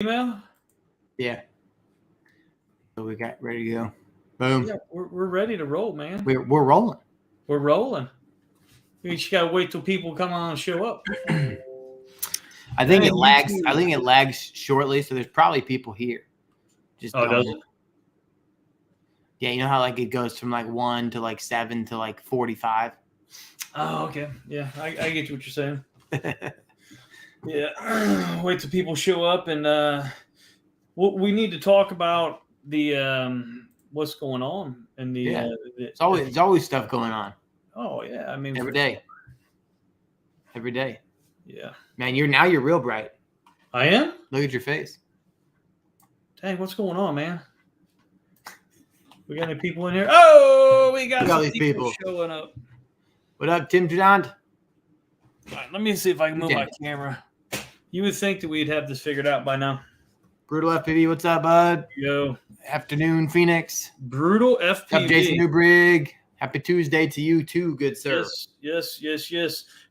Email? Yeah. So we got ready to go. Boom. Yeah, we're ready to roll, man. We're rolling. We're rolling. We just gotta wait till people come on and show up. I think Man, it lags. YouTube. I think it lags shortly, so there's probably people here. Just Oh, does don't- it? Yeah, you know how like it goes from like 1 to like 7 to like 45. Oh, okay. Yeah, I get what you're saying. Yeah, wait till people show up, and we need to talk about the what's going on in the. Yeah. It's always stuff going on Oh yeah, I mean every day. Every day, Yeah, man. You're real bright. I am. Look at your face. Dang, what's going on, man? We got any people in here? Oh, we got Look at all some these people people. showing up. What up, Tim Durant? All right, let me see if I can move Okay. my camera. You would think that we'd have this figured out by now. Brutal FPV. What's up, bud? Yo, Afternoon, Phoenix. brutal What's up, Jason FPV. Newbrig? Happy Tuesday to you too, good sir. Yes.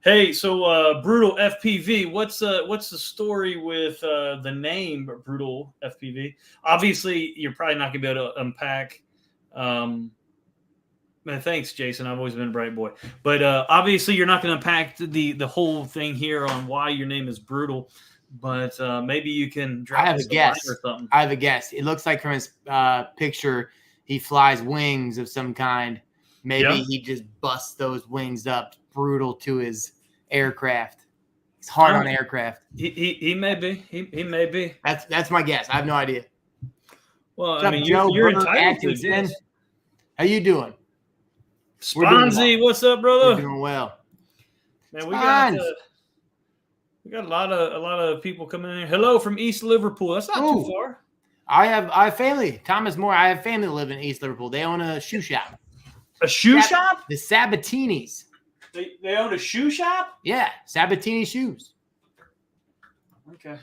Hey, so brutal FPV. What's the story with the name brutal FPV? Obviously, you're probably not gonna be able to unpack. Man, thanks, Jason. I've always been a bright boy, but obviously, you're not gonna unpack the whole thing here on why your name is brutal. But maybe you can drop I have us a line guess. or something. I have a guess. It looks like from his picture, he flies wings of some kind. Maybe Yeah. he just busts those wings up, brutal to his aircraft. He's hard on aircraft. He may be. He may be. That's my guess. I have no idea. Well, What's I up, mean, Joe you're Burke entitled to Atkinson? this. How you doing? We're doing Sponzy, well. what's up, We're brother? doing well. Man, Spons. we got a lot of people coming in here. Hello from East Liverpool. That's not Ooh. too far. I have family. Thomas Moore. I have family that live in East Liverpool. They own a shoe shop. A shoe shop? The Sabatinis. They own a shoe shop? Yeah, Sabatini shoes. Okay.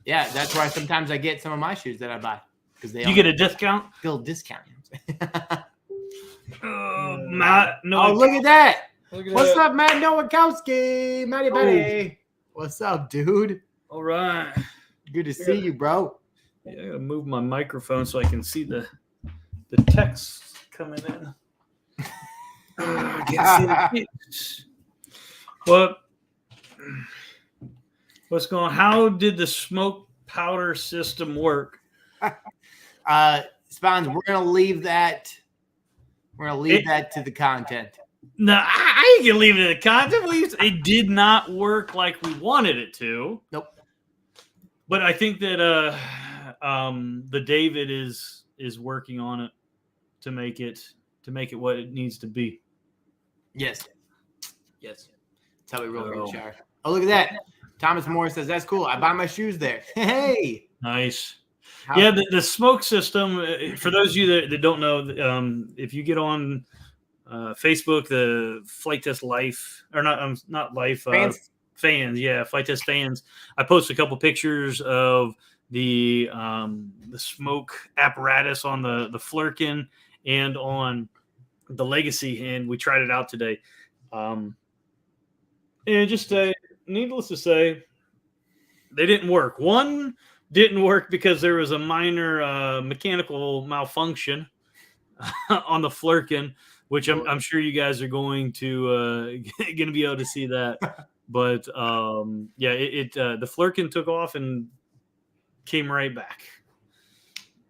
Yeah, that's why sometimes I get some of my shoes that I buy because they You get a discount? still discount. Matt, no. Oh, look at that! Look at What's that. up, Matt Nowakowski? Matty Betty. What's up, dude? All right. Good to see you, bro. Yeah, I gotta move my microphone so I can see the text coming in. I can't see the text. What's going on? How did the smoke powder system work? Spawns, we're gonna leave that. We're gonna leave that to the content. No, I ain't gonna leave it in the content. It did not work like we wanted it to. Nope. But I think that the David is working on it to make it what it needs to be. Yes. That's how we roll Oh. from the shower. Oh, look at that. Thomas Moore says that's cool. I buy my shoes there. Hey. Nice. How- Yeah, the smoke system. For those of you that don't know, if you get on Facebook, the Flight Test Life or not Life fans, yeah, Flight Test fans. I post a couple pictures of the smoke apparatus on the Flurkin and on the Legacy, and we tried it out today. And just needless to say, they didn't work. One didn't work because there was a minor mechanical malfunction on the Flurkin, which I'm sure you guys are going to be able to see that. But yeah, the Flurkin took off and came right back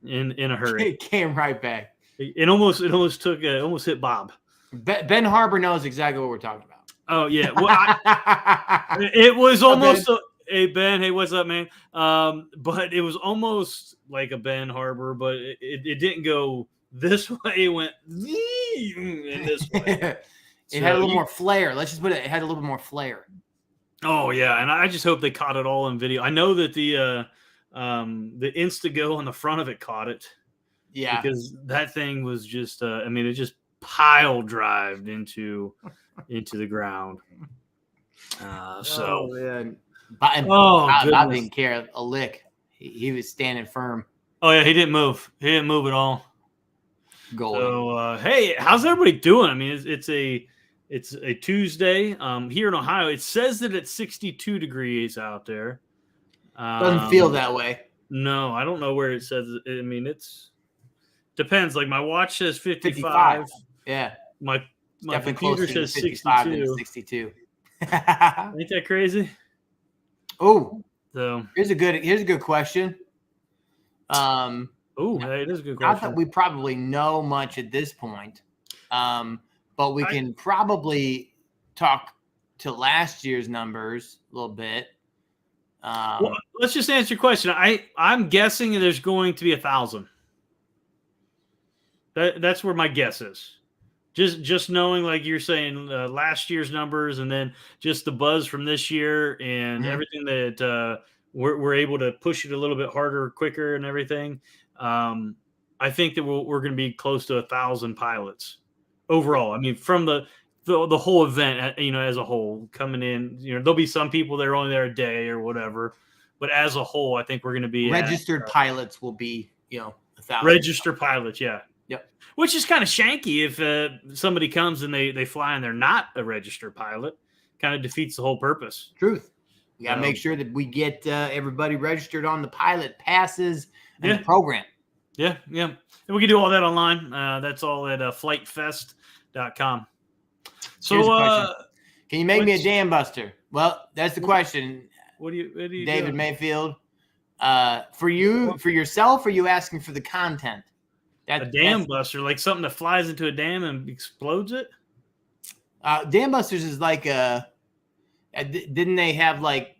in a hurry. It came right back. It almost hit Bob. Ben Harbor knows exactly what we're talking about. Oh yeah, well, it was almost. Hey Ben, hey, what's up, man? But it was almost like a Ben Harbor, but it didn't go this way. It went in this way. It had a little more flair. Let's just put it. It had a little bit more flair. Oh yeah, and I just hope they caught it all in video. I know that the Instago on the front of it caught it. Yeah, because that thing was just. It just pile drived into the ground. So. Oh, man. Bob didn't care a lick. He was standing firm. Oh yeah, he didn't move. He didn't move at all. Golden. So hey, how's everybody doing? I mean, it's a Tuesday. Here in Ohio, it says that it's 62 degrees out there. Doesn't feel that way. No, I don't know where it says. I mean, it's depends. Like my watch says 55. 55. Yeah. My Definitely computer closer to says 55 than 62. 62. Ain't that crazy? Oh, So here's a good question. it is a good Not question. that we probably know much at this point, but we can probably talk to last year's numbers a little bit. Well, let's just answer your question. I'm guessing there's going to be 1,000. That's where my guess is. Just knowing, like you're saying, last year's numbers, and then just the buzz from this year, and everything that we're able to push it a little bit harder, quicker, and everything. I think that we're going to be close to 1,000 pilots overall. I mean, from the whole event, as a whole coming in. There'll be some people that are only there a day or whatever, but as a whole, I think we're going to be registered pilots will be 1,000 registered pilots. Yeah. Yep. Which is kind of shanky if somebody comes and they fly and they're not a registered pilot. Kind of defeats the whole purpose. Truth. We got to make sure that we get everybody registered on the pilot passes and the program. Yeah, yeah. And we can do all that online. That's all at flightfest.com. So, can you make me a dam buster? Well, that's the question. What do you David Mayfield? For yourself, or are you asking for the content? A dam buster, like something that flies into a dam and explodes it? Dam busters is like didn't they have like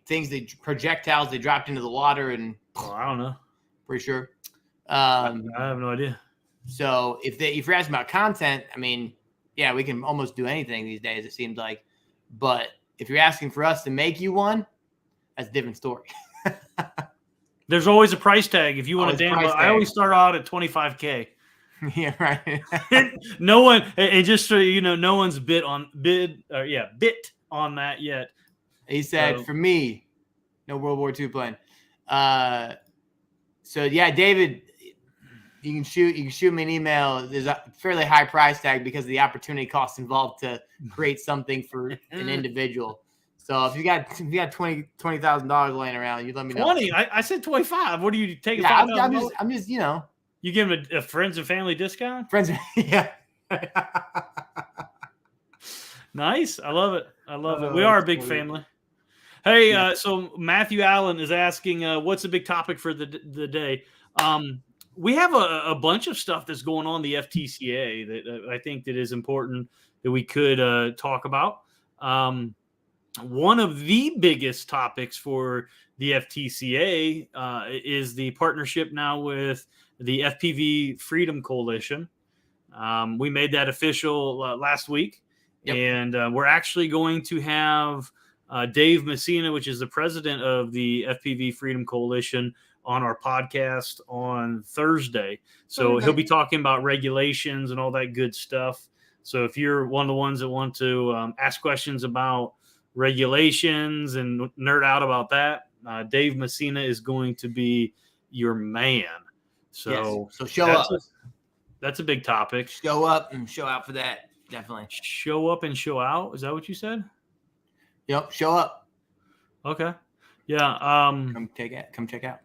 projectiles they dropped into the water and? Oh, I don't know. Pretty sure. I have no idea. So if you're asking about content, I mean, yeah, we can almost do anything these days, it seems like. But if you're asking for us to make you one, that's a different story. There's always a price tag. If you want a dam, I always start out at $25,000. Yeah, right. No one, and just so you know, no one's bit on that yet. He said, for me, no World War II plane. So yeah, David, you can shoot me an email. There's a fairly high price tag because of the opportunity costs involved to create something for an individual. So if you got $20,000 laying around, you let me know. 20? I said 25. What are you taking? Yeah, I'm just You give them a friends and family discount? Friends, yeah. Nice. I love it. We are a big family. Hey, so Matthew Allen is asking, what's the big topic for the day? We have a bunch of stuff that's going on in the FTCA that I think that is important that we could talk about. One of the biggest topics for the FTCA is the partnership now with the FPV Freedom Coalition. We made that official last week. Yep. And we're actually going to have Dave Messina, which is the president of the FPV Freedom Coalition, on our podcast on Thursday. So he'll be talking about regulations and all that good stuff. So if you're one of the ones that want to ask questions about regulations and nerd out about that, Dave Messina is going to be your man. So, so show up. That's a big topic. Show up and show out for that. Definitely. Show up and show out. Is that what you said? Yep. Show up. Okay. Yeah. Come check out.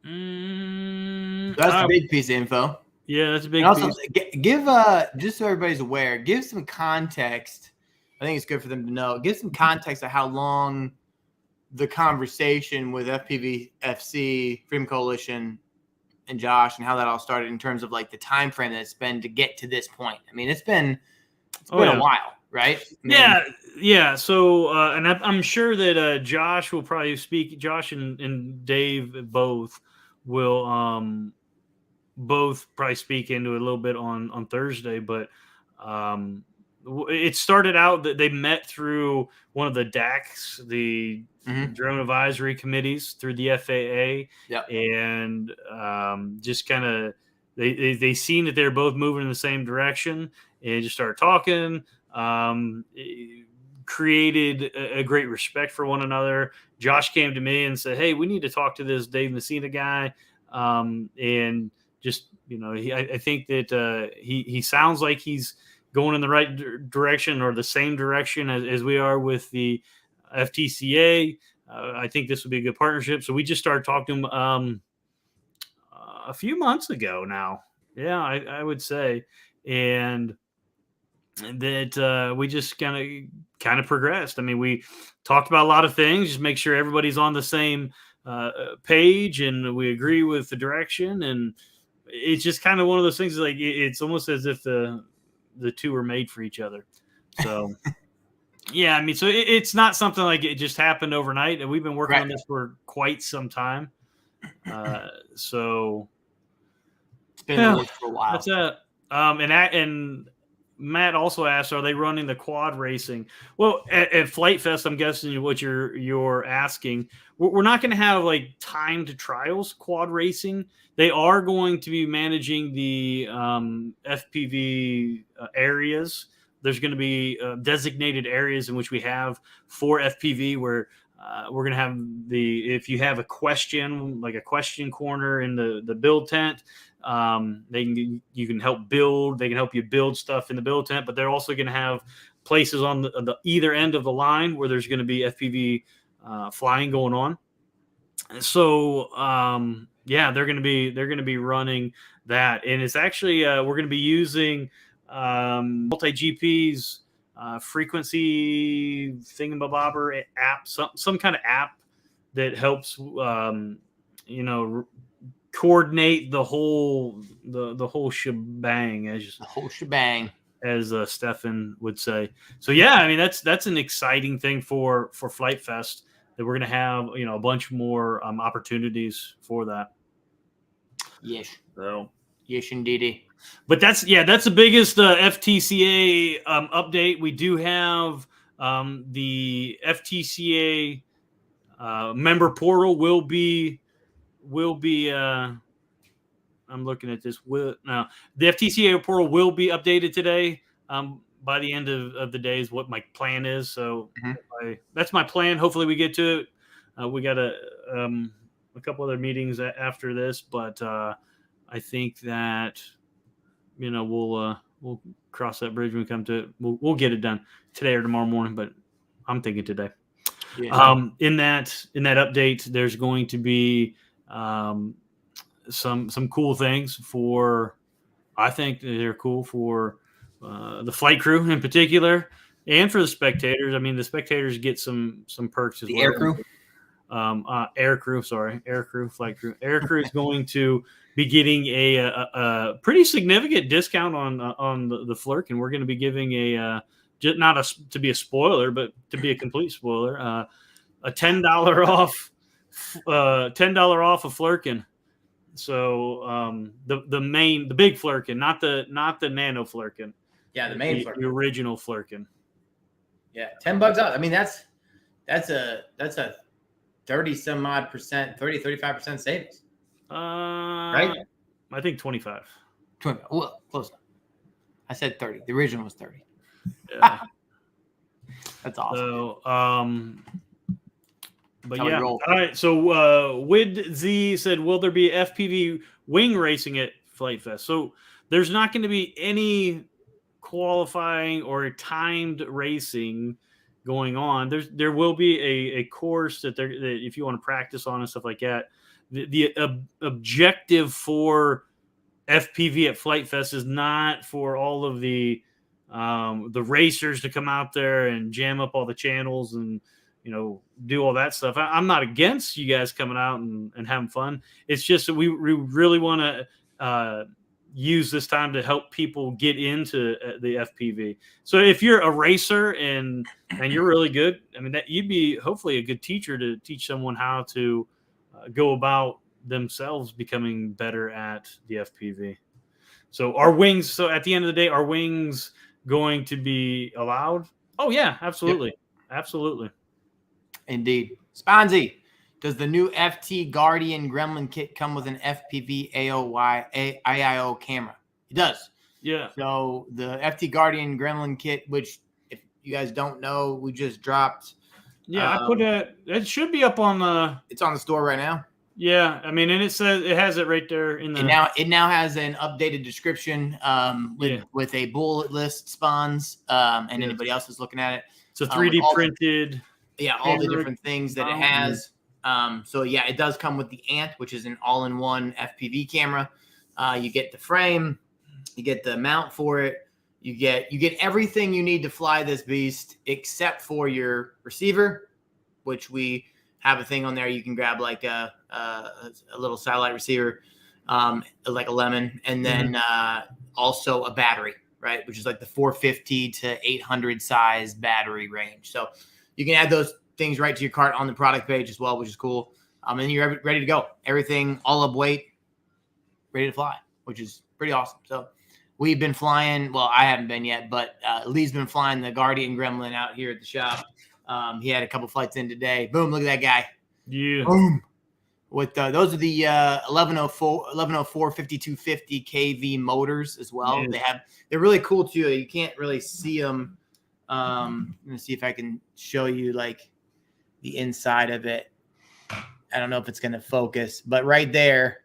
That's a big piece of info. Yeah, that's a big piece. Give just so everybody's aware, give some context. I think it's good for them to know. Give some context of how long the conversation with FPVFC, Freedom Coalition, and Josh, and how that all started in terms of like the time frame that it's been to get to this point. I mean, it's been a while, right? Yeah. So, and I'm sure that Josh will probably speak. Josh and Dave both will both probably speak into it a little bit on Thursday. But it started out that they met through one of the DACs, the Drone Advisory Committees, through the FAA. Yep. And just kind of they seen that they're both moving in the same direction and just started talking. Created a great respect for one another. Josh came to me and said, "Hey, we need to talk to this Dave Messina guy." And just, I think that he sounds like he's going in the right direction, or the same direction as we are with the FTCA. I think this would be a good partnership. So we just started talking to them a few months ago now. Yeah, I would say. And that we just kind of progressed. I mean, we talked about a lot of things, just make sure everybody's on the same page and we agree with the direction. And it's just kind of one of those things, like it's almost as if the two were made for each other. So yeah, I mean, so it's not something like it just happened overnight, and we've been working on this for quite some time. So it's been for a while. That's it. And Matt also asked, are they running the quad racing? Well, at Flight Fest, I'm guessing what you're asking. We're not going to have like timed trials quad racing. They are going to be managing the FPV areas. There's going to be designated areas in which we have for FPV where we're going to have if you have a question, like a question corner in the build tent, you can help build. They can help you build stuff in the build tent, but they're also going to have places on the either end of the line where there's going to be FPV flying going on. So yeah, they're going to be running that, and it's actually we're going to be using Multi-GP's frequency thingamabobber app, some kind of app that helps coordinate the whole shebang, as Stefan would say. So yeah, I mean that's an exciting thing for Flight Fest, that we're going to have a bunch more opportunities for that. Yes. So yes, indeed. But that's the biggest FTCA update. We do have the FTCA member portal will be. I'm looking at this. The FTCA portal will be updated today. By the end of the day is what my plan is. So that's my plan. Hopefully we get to it. We got a couple other meetings after this, but I think that we'll cross that bridge when we come to it. We'll get it done today or tomorrow morning, but I'm thinking today. Yeah. In that update, there's going to be some cool things for. I think they're cool for the flight crew in particular, and for the spectators. I mean, the spectators get some perks as well. Air crew. Air crew, flight crew. Air crew is going to be getting a pretty significant discount on the Flerk, and we're going to be giving to be a spoiler, but to be a complete spoiler, a $10 off a Flerken. So the big Flerken, not the nano Flerken. Yeah, the main Flerken. The original Flerken. Yeah, $10 out. I mean, that's a 35% savings. Right? I think 25. 20. Well, close enough. I said 30. The original was 30. Yeah. That's awesome. So, but yeah. All right. So, Wid Z said, will there be FPV wing racing at Flight Fest? So there's not going to be any qualifying or timed racing going on. There will be a course that if you want to practice on and stuff like that. The objective for FPV at Flight Fest is not for all of the racers to come out there and jam up all the channels and do all that stuff. I'm not against you guys coming out and having fun. It's just that we really want to use this time to help people get into the FPV. So if you're a racer and you're really good, I mean, that you'd be hopefully a good teacher to teach someone how to go about themselves becoming better at the FPV. So our wings. So at the end of the day, are wings going to be allowed? Oh yeah, absolutely. Yep. Absolutely. Indeed. Sponzy, does the new FT Guardian Gremlin kit come with an FPV AIO camera? It does. Yeah. So the FT Guardian Gremlin kit, which if you guys don't know, we just dropped. Yeah, I put it should be up on it's on the store right now. Yeah, I mean, and it says it has it right there in the. It now has an updated description with a bullet list spawns. And anybody else is looking at it. It's a 3D printed. Yeah, all the different things that it has. So yeah, it does come with the Ant, which is an all-in-one FPV camera. You get the frame, you get the mount for it, you get everything you need to fly this beast except for your receiver, which we have a thing on there. You can grab like a little satellite receiver, like a Lemon, and then also a battery, right, which is like the 450 to 800 size battery range. So you can add those things right to your cart on the product page as well, which is cool. And you're ready to go. Everything all up weight, ready to fly, which is pretty awesome. So we've been flying. Well, I haven't been yet, but Lee's been flying the Guardian Gremlin out here at the shop. He had a couple flights in today. Boom! Look at that guy. Yeah. Boom. With those are the 1104 5250 kV motors as well. Yeah. They're really cool too. You can't really see them. Let me see if I can show you like the inside of it. I don't know if it's going to focus, but right there,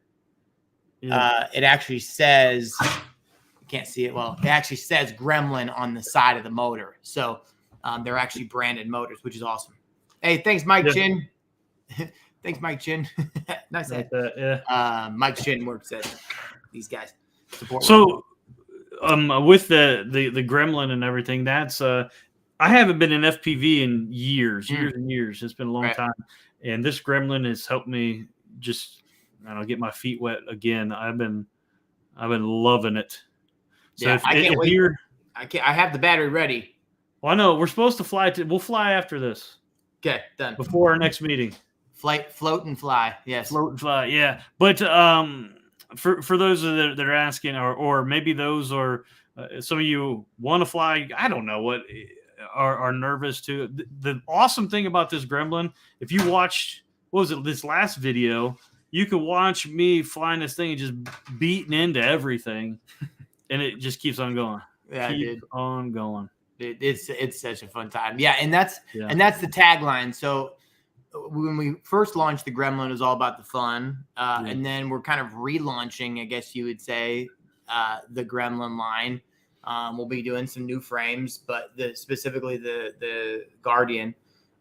it actually says, you can't see it well, it actually says Gremlin on the side of the motor. So they're actually branded motors, which is awesome. Hey, thanks, Mike Chin. Thanks, Mike Chin. Nice head. Mike Chin works at these guys. So with the Gremlin and everything, that's I haven't been in FPV in years and years. It's been a long time. And this Gremlin has helped me just, I don't know, get my feet wet again. I've been loving it. So I can't wait. I have the battery ready. Well, I know we're supposed to fly. We'll fly after this. Okay, done. Before our next meeting. Float and fly. Yes. Float and fly. Yeah. But for those that are asking, or maybe those are some of you want to fly, I don't know what are nervous too. The awesome thing about this Gremlin, if you watched, what was it, this last video, you could watch me flying this thing and just beating into everything, and it just keeps on going. Yeah, keeps on going. It's such a fun time. Yeah, and that's the tagline. So when we first launched the Gremlin, it was all about the fun, and then we're kind of relaunching, I guess you would say, the Gremlin line. We'll be doing some new frames, but specifically the Guardian.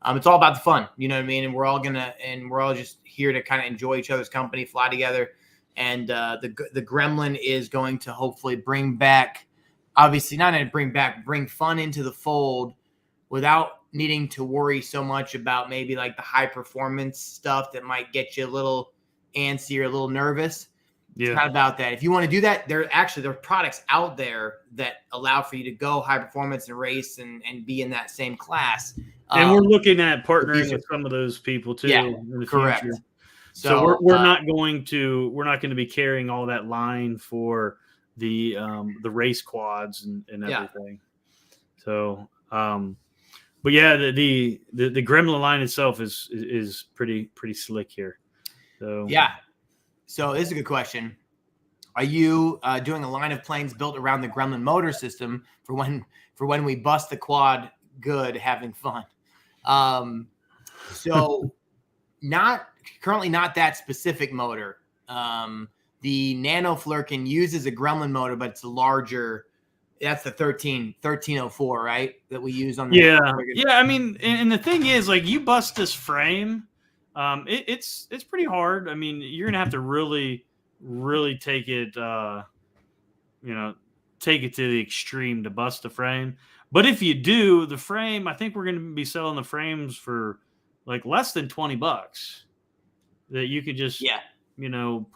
It's all about the fun, you know what I mean? And we're all just here to kind of enjoy each other's company, fly together. And the Gremlin is going to hopefully bring back, obviously not only bring fun into the fold without needing to worry so much about maybe like the high performance stuff that might get you a little antsy or a little nervous. Yeah. It's not about that. If you want to do that, there are products out there that allow for you to go high performance and race and be in that same class. And we're looking at partnering with some of those people too. Yeah, in the correct. Future. So we're not going to be carrying all that line for the race quads and everything. So but yeah, the Gremlin line itself is pretty slick here. So yeah. So this is a good question. Are you doing a line of planes built around the Gremlin motor system for when we bust the quad good, having fun? So currently not that specific motor. The Nano Flurkin uses a Gremlin motor, but it's a larger. That's the 1304, right? That we use on the yeah. I mean, and the thing is, like, you bust this frame. It's pretty hard. I mean, you're gonna have to really take it, take it to the extreme to bust the frame. But if you do the frame, I think we're gonna be selling the frames for like less than $20. That you could just put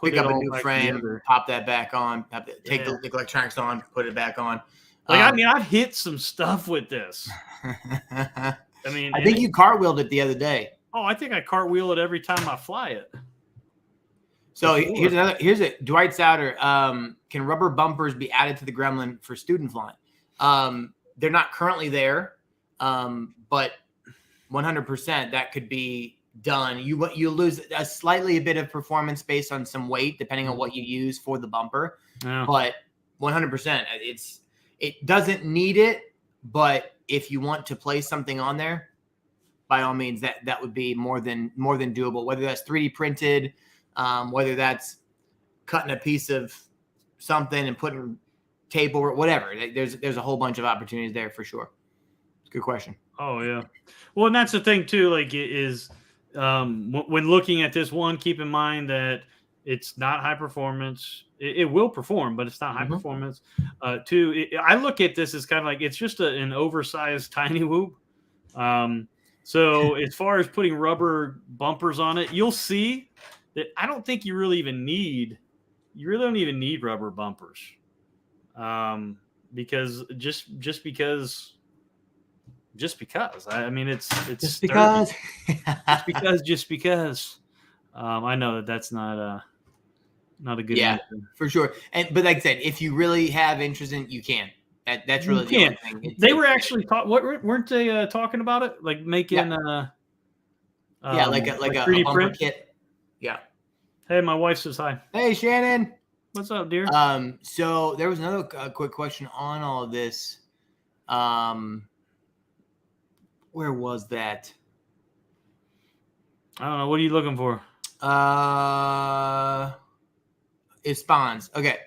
pick up a new frame, together. Pop that back on, take the electronics on, put it back on. Like I mean, I've hit some stuff with this. I mean, I think you cartwheeled it the other day. Oh, I think I cartwheel it every time I fly it. So here's it. Dwight Souter. Can rubber bumpers be added to the Gremlin for student flying? They're not currently there, but 100% that could be done. You lose a bit of performance based on some weight, depending on what you use for the bumper. Yeah. But 100%, it doesn't need it. But if you want to place something on there, by all means, that would be more than doable. Whether that's 3D printed, whether that's cutting a piece of something and putting tape over it, whatever. There's a whole bunch of opportunities there for sure. Good question. Oh yeah. Well, and that's the thing too. Like, it is when looking at this one, keep in mind that it's not high performance. It will perform, but it's not high performance. Two, I look at this as kind of like it's just an oversized tiny whoop. So as far as putting rubber bumpers on it, you'll see that I don't think you really don't even need rubber bumpers. Because just because I mean it's Just because. just because I know that's not a good answer. For sure. But like I said, if you really have interest in it, you can. That's really the only thing. They were actually weren't they talking about it, like making like a 3D print kit. Yeah. Hey, my wife says hi. Hey, Shannon. What's up, dear? So there was another quick question on all of this. Where was that? I don't know. What are you looking for? It spawns. Okay.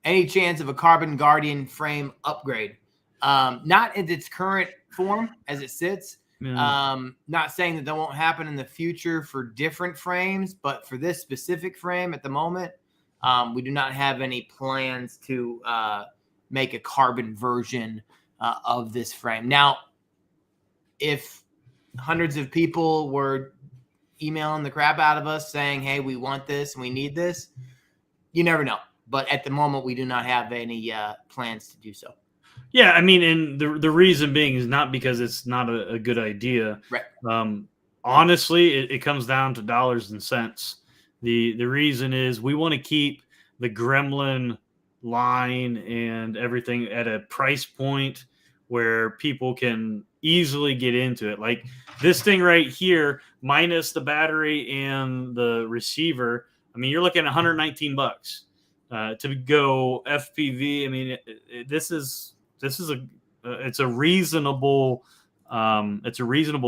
Any chance of a Carbon Guardian frame upgrade? Not in its current form as it sits. Yeah. Not saying that won't happen in the future for different frames, but for this specific frame at the moment, we do not have any plans to make a carbon version of this frame. Now, if hundreds of people were emailing the crap out of us saying, hey, we want this and we need this, you never know. But at the moment, we do not have any plans to do so. Yeah, I mean, and the reason being is not because it's not a good idea. Right. Honestly, it comes down to dollars and cents. The reason is we want to keep the Gremlin line and everything at a price point where people can easily get into it. Like this thing right here, minus the battery and the receiver, I mean, you're looking at $119 to go FPV. I mean, this is it's a reasonable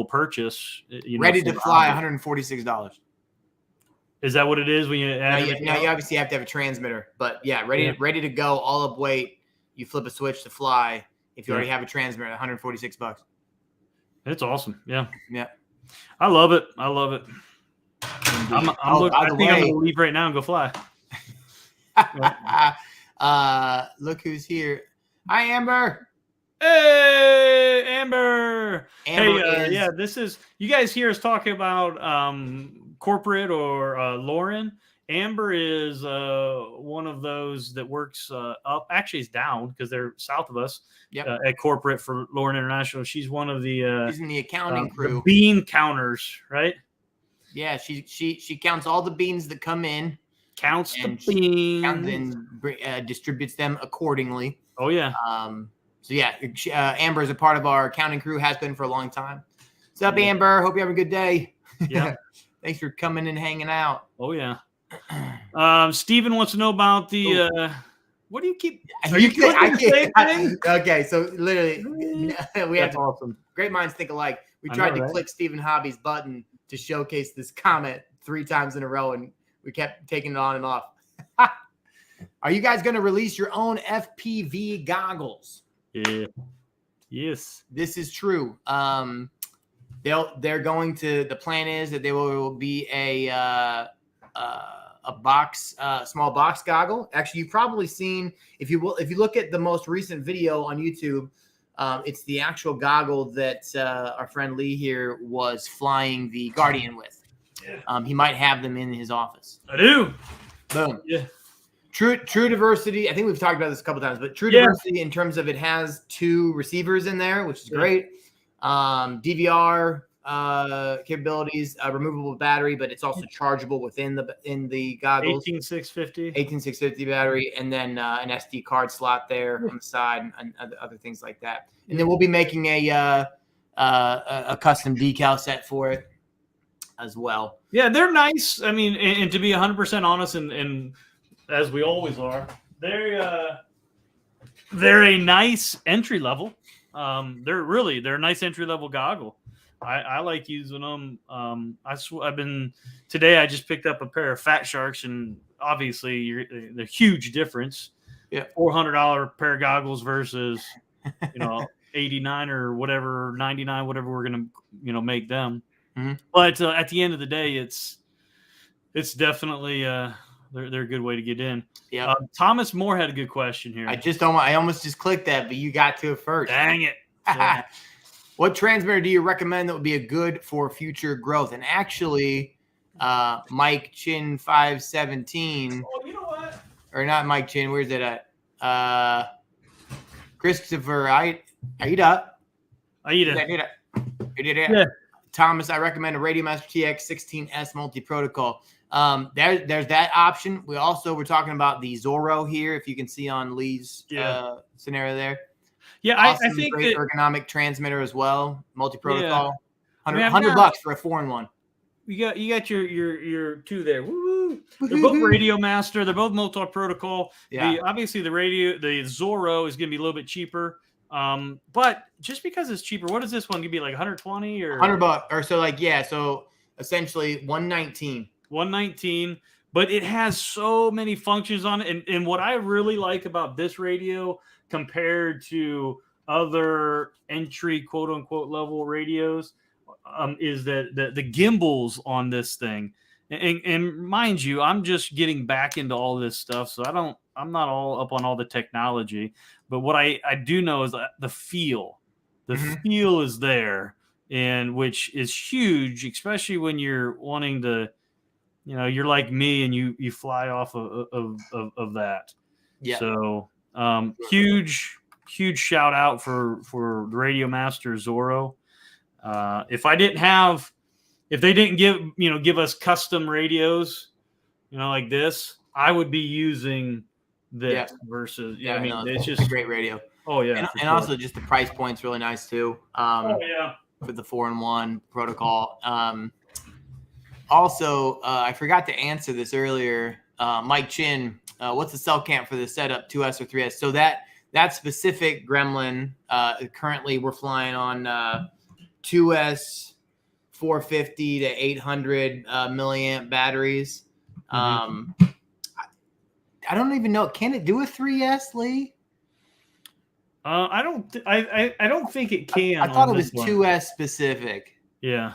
purchase. Ready to fly, $146. Is that what it is when you add? Now you obviously have to have a transmitter, but yeah, ready to go, all up weight. You flip a switch to fly. If you already have a transmitter, $146. It's awesome. Yeah. Yeah. I love it. I think I'm going to leave right now and go fly. Look who's here. Hi, Amber. Hey, Amber. Yeah, this is, you guys hear us talking about corporate or Lauren. Amber is one of those that works up. Actually, it's down because they're south of us. Yep. At corporate for Lauren International. She's one of the. She's in the accounting crew. The bean counters, right? Yeah, she counts all the beans that come in. Counts the beans. Counts and distributes them accordingly. Oh yeah. So yeah, Amber is a part of our accounting crew. Has been for a long time. What's up, Amber? Hope you have a good day. Yeah. Thanks for coming and hanging out. Oh yeah. Steven wants to know about the what do you keep okay, so literally we have awesome. Great minds think alike. We tried to click Stephen Hobby's button to showcase this comment 3 times in a row, and we kept taking it on and off. Are you guys going to release your own FPV goggles? Yeah. Yes. This is true. They're going to. The plan is that there will be a box, small box goggle. Actually, you've probably seen, if you look at the most recent video on YouTube, it's the actual goggle that our friend Lee here was flying the Guardian with. Yeah. He might have them in his office. I do. Boom. Yeah. True diversity. I think we've talked about this a couple times, but true diversity in terms of it has 2 receivers in there, which is great. DVR capabilities, removable battery, but it's also chargeable within the goggles. 18650 battery, and then an SD card slot there on the side, and other things like that. And then we'll be making a custom decal set for it as well. Yeah, they're nice. I mean, and to be 100% honest, and as we always are, they're a nice entry level. They're a nice entry level goggle. I like using them. I just picked up a pair of Fat Sharks, and obviously they're huge difference. Yeah, $400 pair of goggles versus $89 or whatever, $99, whatever we're gonna make them. Mm-hmm. But at the end of the day, it's definitely they're a good way to get in. Yeah. Thomas Moore had a good question here. I almost just clicked that, but you got to it first. Dang it. So. What transmitter do you recommend that would be a good for future growth? And actually, Mike Chin 517. Oh, you know what? Or not Mike Chin. Where's it at? Christopher Aida. Yeah. Thomas, I recommend a Radiomaster TX 16S multi-protocol. There's that option. We're talking about the Zorro here, if you can see on Lee's scenario there. Yeah, awesome, I think great ergonomic transmitter as well, multi-protocol. Yeah. $100 for a 4-in-1 You got your two there. Woo! They're both Radiomaster. They're both multi-protocol. Yeah. Obviously, the Zorro is going to be a little bit cheaper. But just because it's cheaper, what is this one? Gonna be like 120 or $100 or so? So essentially 119. 119. But it has so many functions on it, and what I really like about this radio compared to other entry quote unquote level radios is that the gimbals on this thing, and mind you, I'm just getting back into all this stuff, so I'm not all up on all the technology, but what I do know is that the feel is there, and which is huge, especially when you're wanting to, you're like me and you fly off of that. Yeah. So huge shout out for the Radiomaster Zorro. If they didn't give us custom radios, like this, I would be using this versus. Yeah, I mean, it's just a great radio. Oh yeah, and also just the price point's really nice too. For the 4-in-1 protocol. Also, I forgot to answer this earlier. Mike Chin, what's the cell count for the setup 2S or 3S? So that specific Gremlin, currently we're flying on 2S 450 to 800 milliamp batteries. I don't even know. Can it do a 3S, Lee? I don't think it can. I thought it was 2S specific. Yeah.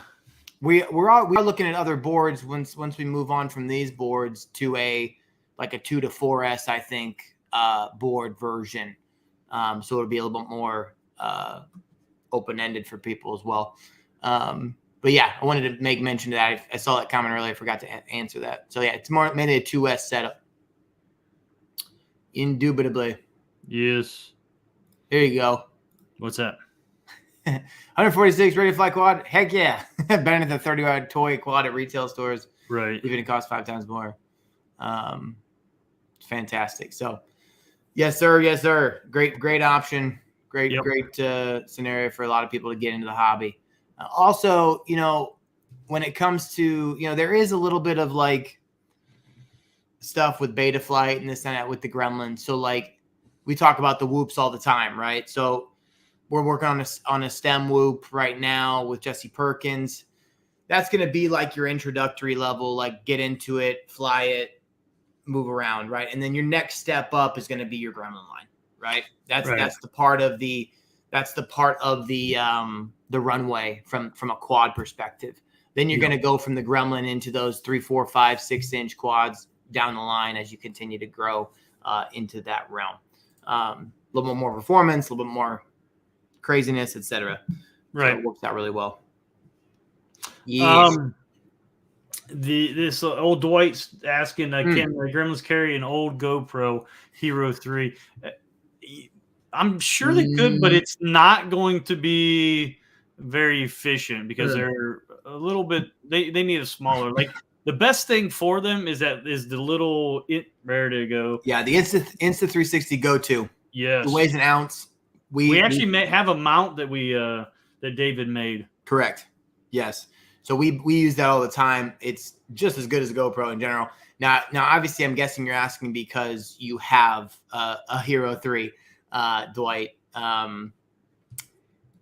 We are looking at other boards once we move on from these boards to a 2 to 4S, I think, board version. So it'll be a little bit more open-ended for people as well. But yeah, I wanted to make mention of that. I saw that comment earlier. I forgot to answer that. So yeah, it's more mainly a 2S setup. Indubitably. Yes. Here you go. What's that? 146 ready to fly quad. Heck yeah. Better than the 30-watt toy quad at retail stores. Right. Even it costs 5 times more. It's fantastic. So yes, sir. Yes, sir. Great option. Great scenario for a lot of people to get into the hobby. Also, when it comes to, there is a little bit of stuff with Betaflight and this and that with the Gremlin. So we talk about the whoops all the time, right? So we're working on a STEM whoop right now with Jesse Perkins. That's going to be your introductory level, get into it, fly it, move around, right? And then your next step up is going to be your Gremlin line, right? That's the part of the runway from a quad perspective. Then you're going to go from the Gremlin into those 3, 4, 5, 6-inch quads down the line as you continue to grow into that realm. A little bit more performance, a little bit more craziness, etc. Right. So it works out really well. Yes. This old Dwight's asking, can the Gremlins carry an old GoPro Hero 3? I'm sure they could, but it's not going to be very efficient because they're a little bit. They need a smaller. The best thing for them is the little. Where to go? Yeah, the Insta360 Go 2. Yes, it weighs an ounce. We actually have a mount that that David made. Correct. Yes. So we use that all the time. It's just as good as a GoPro in general. Now, obviously, I'm guessing you're asking because you have a Hero 3, Dwight.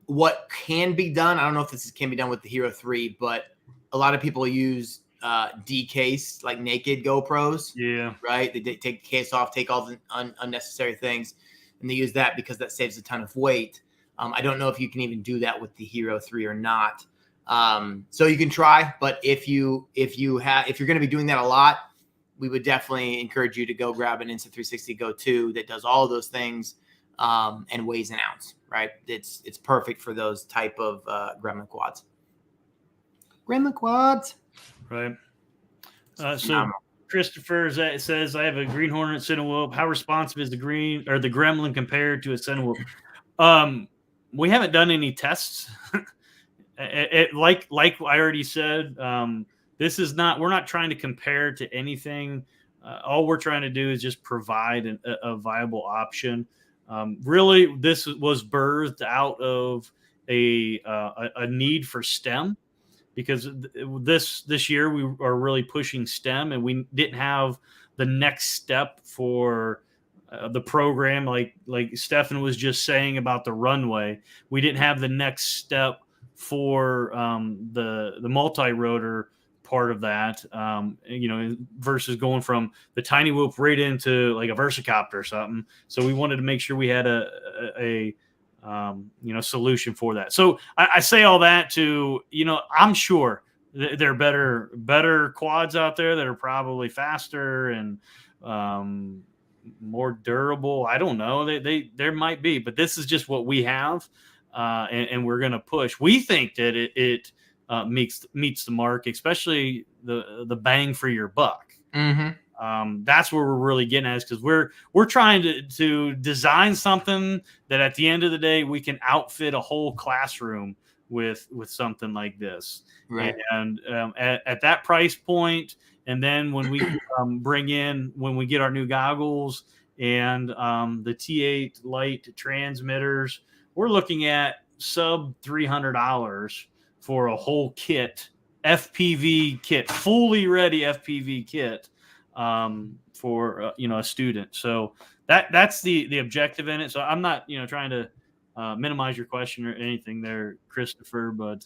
What can be done? I don't know if this can be done with the Hero 3, but a lot of people use decase, naked GoPros. Yeah. Right. They take the case off, take all the unnecessary things, and they use that because that saves a ton of weight. I don't know if you can even do that with the Hero 3 or not. So you can try, but if you're going to be doing that a lot, we would definitely encourage you to go grab an Insta360 Go 2 that does all of those things and weighs an ounce, right? It's perfect for those type of Gremlin quads. Right. So Christopher says, I have a Green Hornet Cinewhoop. How responsive is the Gremlin compared to a Cinewhoop? We haven't done any tests. Like I already said, we're not trying to compare to anything. All we're trying to do is just provide a viable option. Really, this was birthed out of a need for STEM, because this year we are really pushing STEM, and we didn't have the next step for the program, like Stefan was just saying about the runway. We didn't have the next step for the multi-rotor part of that, versus going from the tiny whoop right into like a Versacopter or something. So we wanted to make sure we had a solution for that. So I say all that to, I'm sure there are better quads out there that are probably faster and more durable. I don't know. There might be, but this is just what we have. And we're going to push. We think that it meets the mark, especially the bang for your buck. Mm-hmm. That's where we're really getting at, because we're trying to design something that at the end of the day we can outfit a whole classroom with something like this. Right. And at that price point, and then when we when we get our new goggles and the T8 light transmitters, we're looking at sub $300 for a whole kit, FPV kit, fully ready FPV kit for a student. So that's the objective in it. So I'm not trying to minimize your question or anything there, Christopher, but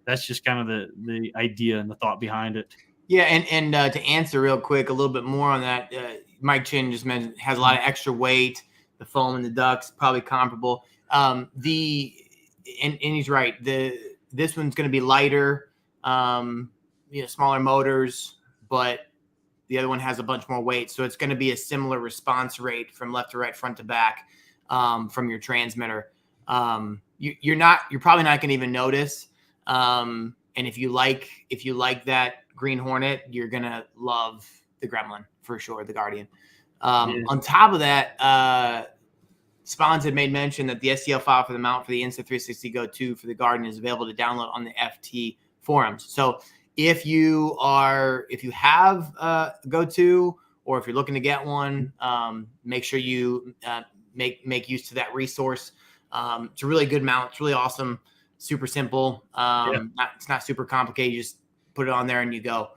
that's just kind of the idea and the thought behind it. Yeah, and to answer real quick a little bit more on that, Mike Chin just mentioned it has a lot of extra weight. The foam and the ducts probably comparable. And he's right. This one's going to be lighter, smaller motors, but the other one has a bunch more weight. So it's going to be a similar response rate from left to right, front to back, from your transmitter. You're probably not going to even notice. And if you like that Green Hornet, you're going to love the Gremlin for sure, the Guardian. On top of that, Spawns had made mention that the STL file for the mount for the Insta360 Go 2 for the Guardian is available to download on the FT forums. So if you have Go 2, or if you're looking to get one, make sure you make use to that resource. It's a really good mount. It's really awesome. Super simple. It's not super complicated. You just put it on there and you go.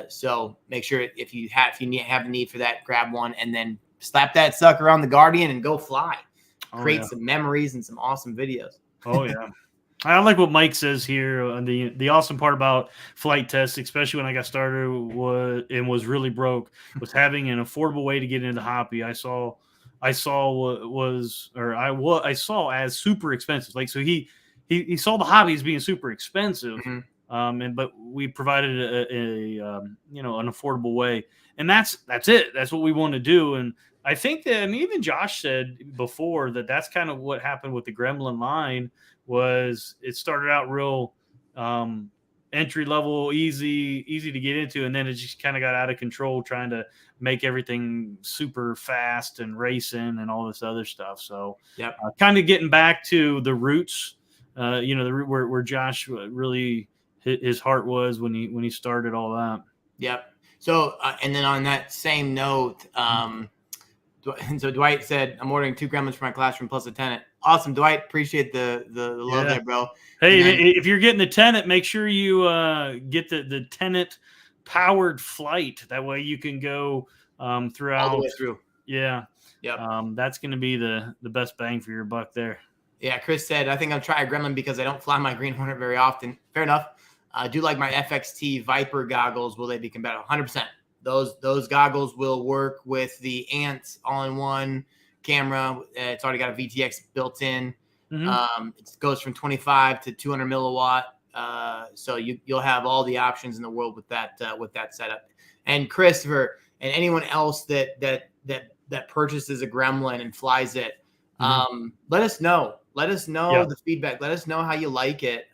So make sure if you have a need for that, grab one and then slap that sucker on the Guardian and go fly. Create some memories and some awesome videos. Oh yeah. I like what Mike says here. The awesome part about flight tests, especially when I got started was really broke, was having an affordable way to get into the hobby. I saw as super expensive. Like, so he saw the hobby as being super expensive. Mm-hmm. But we provided an affordable way, and that's it. That's what we want to do. And I think that, even Josh said before that's kind of what happened with the Gremlin line. Was it started out real entry level, easy to get into, and then it just kind of got out of control, trying to make everything super fast and racing and all this other stuff. So kind of getting back to the roots, where Josh really his heart was when he started all that. Yep. So and then on that same note, so Dwight said, I'm ordering 2 Gremlins for my classroom plus a Tenet. Awesome, Dwight. Appreciate the love there, bro. Hey, if you're getting the Tenet, make sure you get the Tenet powered flight. That way you can go throughout. All the way through. Yeah. Yep. That's going to be the best bang for your buck there. Yeah, Chris said, I think I'll try a Gremlin because I don't fly my Green Hornet very often. Fair enough. I do like my FXT Viper goggles. Will they be compatible? 100%. Those goggles will work with the Ant all-in-one camera. It's already got a VTX built in. It goes from 25 to 200 milliwatt. So you'll have all the options in the world with that setup. And Christopher and anyone else that purchases a Gremlin and flies it, let us know. Let us know the feedback. Let us know how you like it.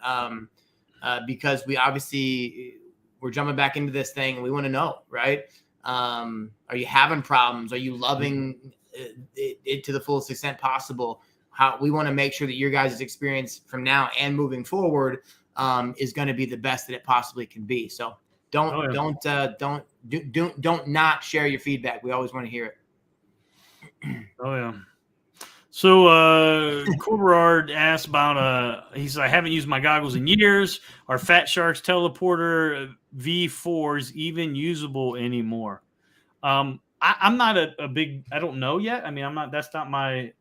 Because we're jumping back into this thing and we want to know, right? Are you having problems? Are you loving it to the fullest extent possible? How we want to make sure that your guys' experience from now and moving forward is going to be the best that it possibly can be. So don't not share your feedback. We always want to hear it. Oh yeah. So Courberard asked about he said, I haven't used my goggles in years. Are Fat Shark's teleporter V4s even usable anymore? I'm not a big, I don't know yet. I mean, that's not my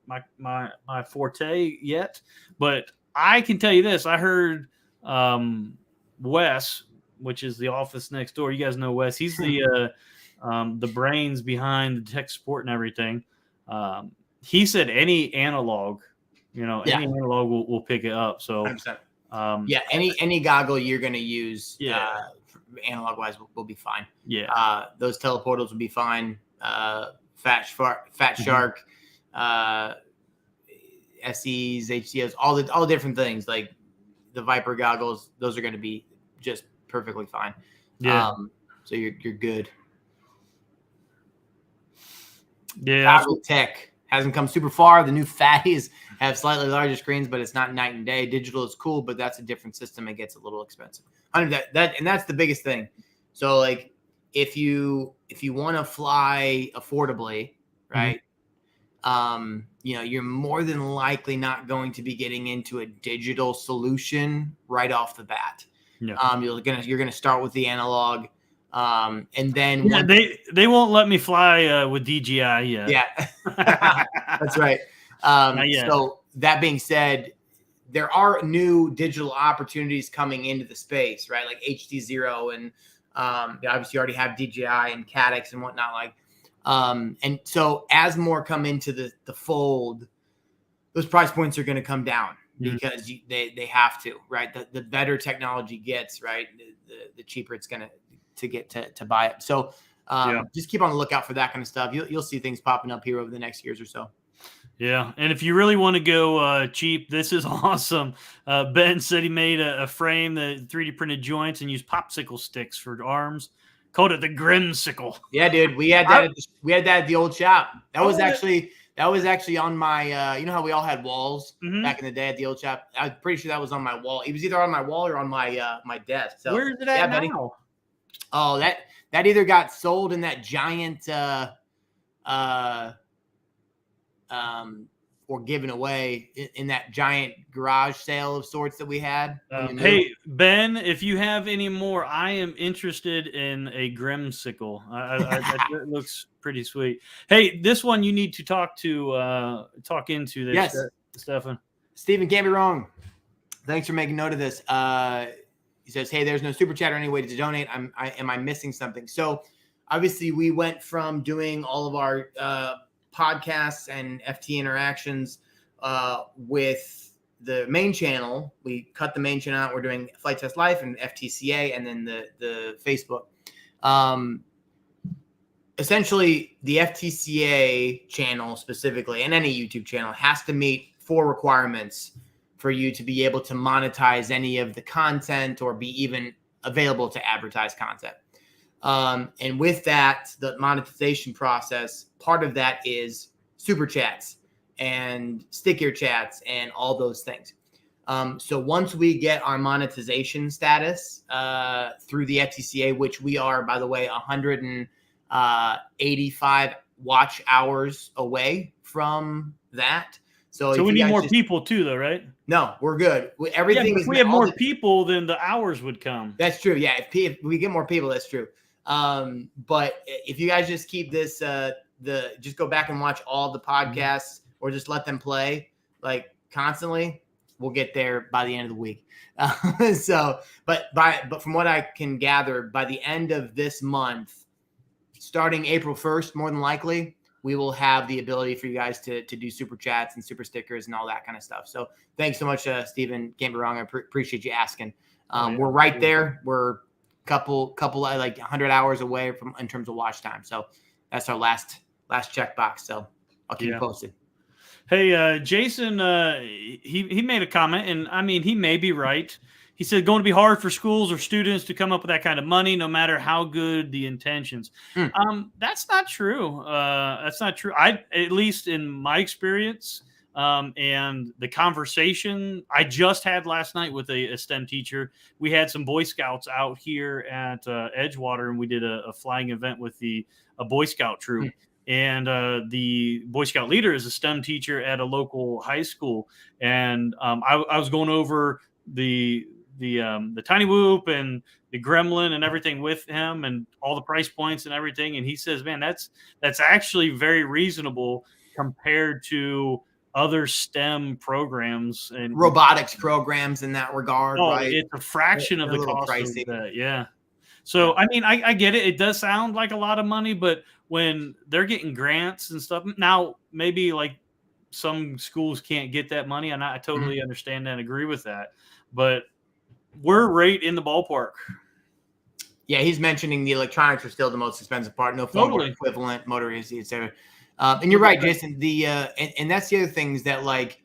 forte yet, but I can tell you this. I heard Wes, which is the office next door. You guys know Wes. He's the brains behind the tech support and everything. He said any analog, any analog will pick it up. So 100%. Any goggle you're going to use analog wise will be fine. Yeah. Those teleportals will be fine. Fat Shark, SEs, HCOs, all the different things like the Viper goggles, those are going to be just perfectly fine. Yeah. So you're good. Yeah. Goggle tech hasn't come super far. The new fatties have slightly larger screens, but it's not night and day. Digital is cool, but that's a different system. It gets a little expensive. And that's the biggest thing. So like if you want to fly affordably, right? You're more than likely not going to be getting into a digital solution right off the bat. Yeah. You're gonna start with the analog. And then they won't let me fly with DJI yet. Yeah, that's right. So that being said, there are new digital opportunities coming into the space, right? Like HT0 and they obviously already have DJI and Caddx and whatnot. And so as more come into the fold, those price points are going to come down because they have to, right? The better technology gets, right, the cheaper it's going to get to buy it. So just keep on the lookout for that kind of stuff. You'll see things popping up here over the next years or so. Yeah, and if you really want to go cheap, this is awesome. Ben said he made a frame that 3D printed joints and used popsicle sticks for arms. Called it the Grimsicle. Yeah, dude, we had that. At the old shop. That was actually on my. You know how we all had walls back in the day at the old shop. I'm pretty sure that was on my wall. It was either on my wall or on my my desk. So where is it at now? Buddy. Oh, that either got sold in that giant or given away in that giant garage sale of sorts that we had. Hey, Ben, if you have any more, I am interested in a Grimsicle. It looks pretty sweet. Hey, this one you need to talk into this. Yes, Stefan. Steven, can't be wrong. Thanks for making note of this. He says, hey, there's no super chat or any way to donate. Am I missing something? So obviously we went from doing all of our podcasts and FT interactions with the main channel. We cut the main channel out. We're doing Flight Test Life and FTCA and then the Facebook. Essentially, the FTCA channel specifically and any YouTube channel has to meet 4 requirements for you to be able to monetize any of the content or be even available to advertise content. And with that, the monetization process, part of that is super chats and sticker chats and all those things. So once we get our monetization status through the FTCA, which we are, by the way, 185 watch hours away from that. So we need more people too, though, right? No, we're good. Everything. If we have more people, then the hours would come. That's true. Yeah, if we get more people, that's true. But if you guys just keep this, just go back and watch all the podcasts or just let them play like constantly, we'll get there by the end of the week. But from what I can gather, by the end of this month, starting April 1st, more than likely, we will have the ability for you guys to do super chats and super stickers and all that kind of stuff. So thanks so much, Stephen Gambarong. I appreciate you asking. We're right there. We're couple like 100 hours away from in terms of watch time. So that's our last checkbox. So I'll keep you posted. Hey, Jason, he made a comment, and I mean, he may be right. He said, going to be hard for schools or students to come up with that kind of money, no matter how good the intentions. That's not true. That's not true. At least in my experience, and the conversation I just had last night with a STEM teacher, we had some Boy Scouts out here at Edgewater, and we did a flying event with a Boy Scout troop. And the Boy Scout leader is a STEM teacher at a local high school. And I was going over the Tiny Whoop and the Gremlin and everything with him and all the price points and everything. And he says, man, that's actually very reasonable compared to other STEM programs and robotics programs in that regard. Right? It's a fraction of the cost of that. Yeah. So, I mean, I get it. It does sound like a lot of money, but when they're getting grants and stuff now, maybe like some schools can't get that money. And I totally understand and agree with that, but we're right in the ballpark. Yeah, he's mentioning the electronics are still the most expensive part. No phone equivalent, motor AC, etc. And you're right, Jason. And that's the other thing is that like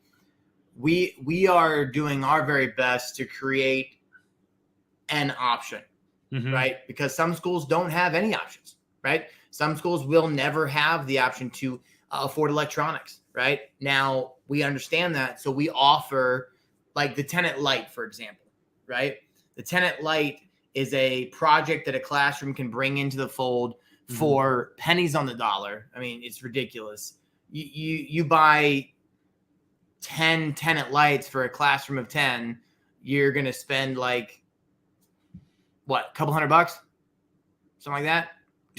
we are doing our very best to create an option, right? Because some schools don't have any options, right? Some schools will never have the option to afford electronics, right? Now we understand that, so we offer like the Tenet Lite, for example. Right? The Tenet Lite is a project that a classroom can bring into the fold for pennies on the dollar. I mean, it's ridiculous. You buy 10 Tenet Lites for a classroom of 10, you're going to spend like, what, a couple $100? Something like that?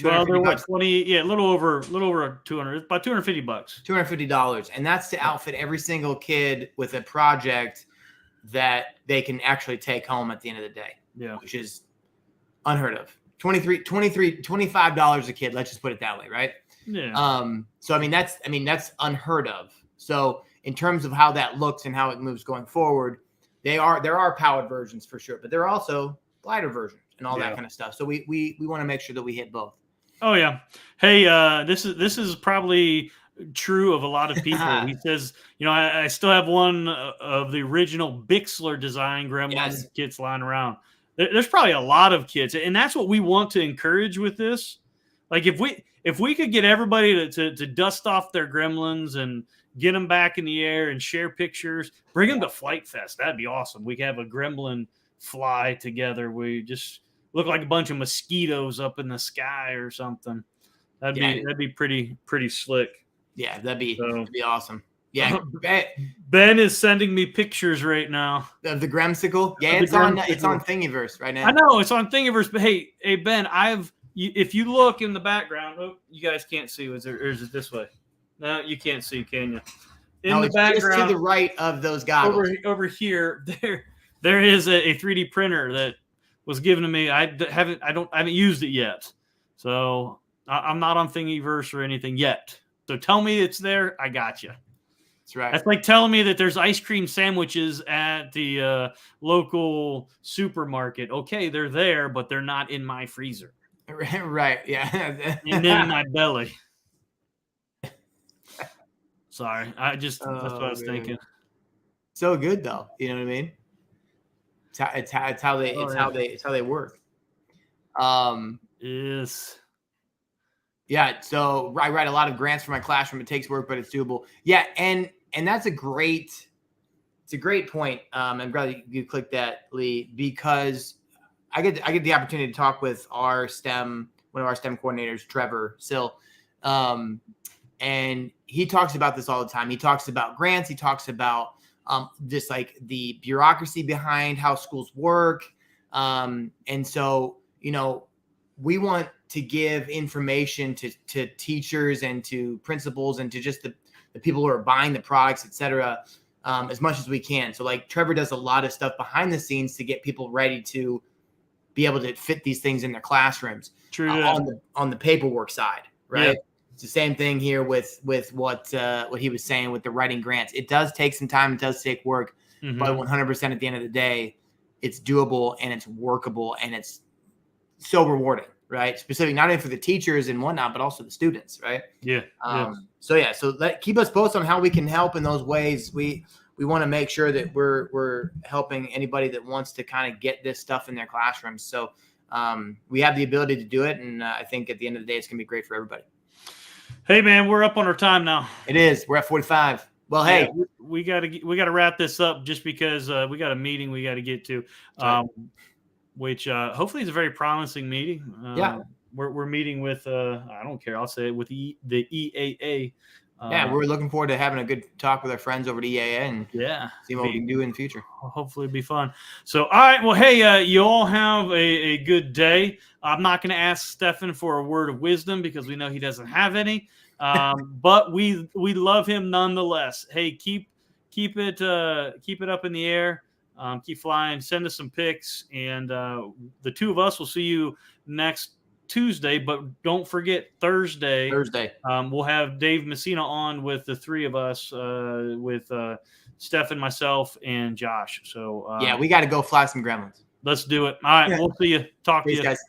Well, they're what, 20, yeah, a little over 200, about $250. $250. And that's to outfit every single kid with a project that they can actually take home at the end of the day. Yeah. Which is unheard of. $25 a kid. Let's just put it that way. Right. Yeah. So, I mean, that's unheard of. So in terms of how that looks and how it moves going forward, there are powered versions for sure, but there are also lighter versions and all that kind of stuff. So we want to make sure that we hit both. Oh yeah. Hey, this is probably true of a lot of people. He says, you know, I still have one of the original Bixler design Gremlin kits lying around. There's probably a lot of kids, and that's what we want to encourage with this. Like if we could get everybody to dust off their Gremlins and get them back in the air and share pictures, bring them to Flight Fest. That'd be awesome. We could have a Gremlin fly together. We just look like a bunch of mosquitoes up in the sky or something. That'd be pretty slick. Yeah, that'd be awesome. Yeah, Ben is sending me pictures right now of the Gremsicle. Yeah, it's on Thingiverse right now. I know it's on Thingiverse, but hey, Ben, if you look in the background, you guys can't see. Or is it this way? No, you can't see, can you? In the background, just to the right of those goggles. Over here, there is a 3D printer that was given to me. I haven't used it yet, so I'm not on Thingiverse or anything yet. So tell me it's there. I got you. That's right. That's like telling me that there's ice cream sandwiches at the local supermarket. Okay, they're there, but they're not in my freezer. Right. Yeah. And then in my belly. Sorry. That's what I was thinking. So good though. You know what I mean? It's how they work. Yes. Yeah, so I write a lot of grants for my classroom. It takes work, but it's doable. Yeah, and that's a great point. I'm glad you clicked that, Lee, because I get the opportunity to talk with one of our STEM coordinators, Trevor Sill, and he talks about this all the time. He talks about grants. He talks about just like the bureaucracy behind how schools work, and so we want to give information to teachers and to principals and to just the people who are buying the products, et cetera, as much as we can. So like Trevor does a lot of stuff behind the scenes to get people ready to be able to fit these things in their classrooms. True. On the paperwork side, right? It's the same thing here with what he was saying with the writing grants. It does take some time. It does take work, but 100% at the end of the day, it's doable and it's workable and it's so rewarding, right? Specifically, not only for the teachers and whatnot, but also the students, right? Yeah. So keep us posted on how we can help in those ways. We want to make sure that we're helping anybody that wants to kind of get this stuff in their classrooms. So we have the ability to do it, and I think at the end of the day, it's going to be great for everybody. Hey man, we're up on our time now. It is. We're at 45. Well, hey, we gotta wrap this up just because we got a meeting we got to get to, which hopefully is a very promising meeting. We're meeting with I don't care. I'll say it with the EAA. We're looking forward to having a good talk with our friends over at EAA and see what we can do in the future. Hopefully it'll be fun. So, all right. Well, hey, you all have a good day. I'm not going to ask Stefan for a word of wisdom because we know he doesn't have any. But we love him nonetheless. Hey, keep it up in the air. Keep flying. Send us some pics, and the two of us will see you next Tuesday, but don't forget Thursday. We'll have Dave Messina on with the three of us, with Stefan, myself, and Josh. So we got to go fly some gremlins. Let's do it. All right, we'll see you. Talk to you guys.